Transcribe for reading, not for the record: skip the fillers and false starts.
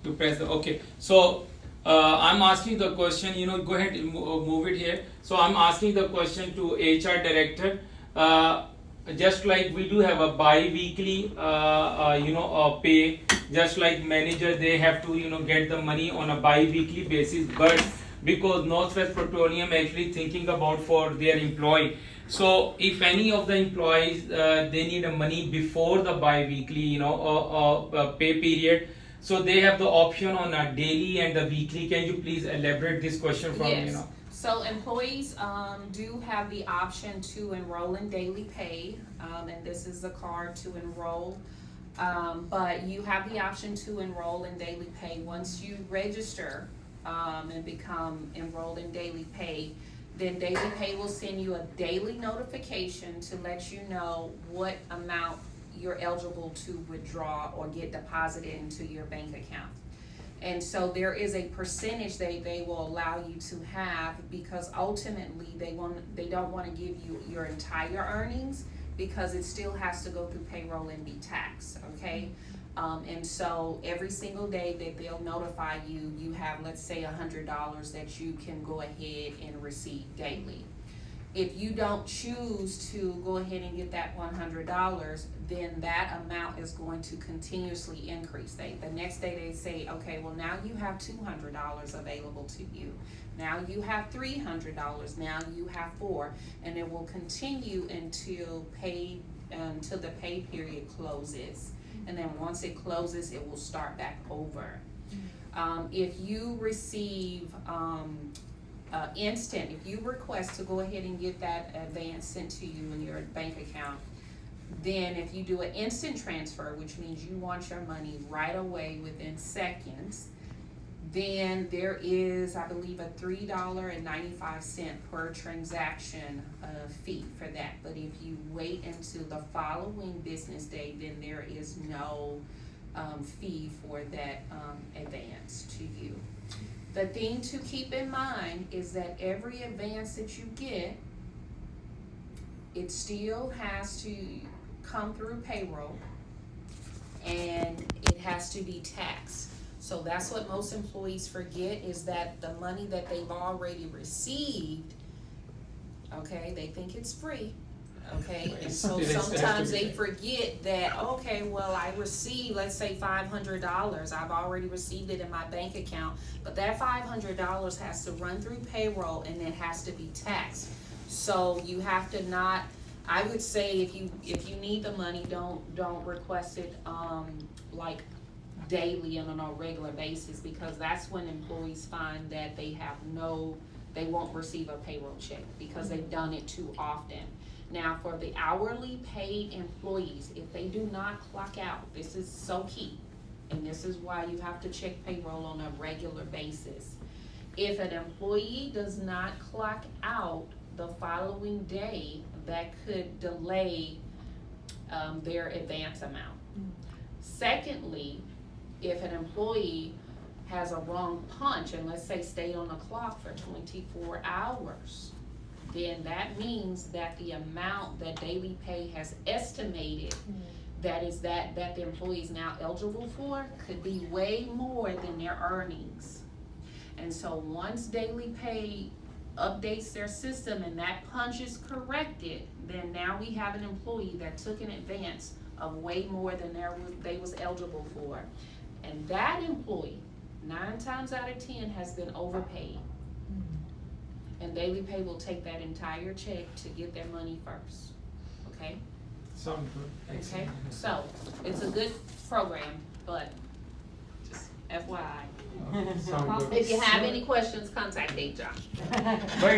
To press the, okay. So I'm asking the question, go ahead and move it here. So I'm asking the question to HR director. Just like we do have a bi-weekly, pay, just like manager, they have to, get the money on a bi-weekly basis. But because Northwest Petroleum actually thinking about for their employee. So if any of the employees, they need a money before the bi-weekly, pay period. So they have the option on a daily and the weekly. Can you please elaborate this question from, Yes. So employees do have the option to enroll in daily pay, and this is the card to enroll. But you have the option to enroll in daily pay. Once you register and become enrolled in daily pay, then daily pay will send you a daily notification to let you know what amount you're eligible to withdraw or get deposited into your bank account. And so there is a percentage they will allow you to have, because ultimately they don't want to give you your entire earnings, because it still has to go through payroll and be taxed, okay? And so every single day that they'll notify you, you have, let's say, $100 that you can go ahead and receive daily. If you don't choose to go ahead and get that $100, then that amount is going to continuously increase. The next day they say, okay, well, now you have $200 available to you. Now you have $300. Now you have $400, and it will continue until the pay period closes. And then once it closes, it will start back over. If you receive if you request to go ahead and get that advance sent to you in your bank account, then if you do an instant transfer, which means you want your money right away within seconds, then there is, I believe, a $3.95 per transaction fee for that. But if you wait until the following business day, then there is no fee for that advance to you. The thing to keep in mind is that every advance that you get, it still has to come through payroll, and it has to be taxed. So that's what most employees forget, is that the money that they've already received, okay, they think it's free, okay? And so sometimes they forget that, okay, well, I received, let's say $500. I've already received it in my bank account, but that $500 has to run through payroll, and it has to be taxed. So you have to not, I would say, if you need the money, don't request it like daily and on a regular basis, because that's when employees find that they won't receive a payroll check because they've done it too often. Now, for the hourly paid employees, if they do not clock out, this is so key, and this is why you have to check payroll on a regular basis. If an employee does not clock out the following day, that could delay their advance amount. Secondly, if an employee has a wrong punch and, let's say, stayed on the clock for 24 hours, then that means that the amount that daily pay has estimated that the employee is now eligible for could be way more than their earnings. And so once daily pay updates their system and that punch is corrected, then now we have an employee that took an advance of way more than they was eligible for. And that employee, 9 times out of 10, has been overpaid. And daily pay will take that entire check to get their money first. Okay? Sound good. Okay? So it's a good program, but just FYI. Sound good. If you have any questions, contact HR. Very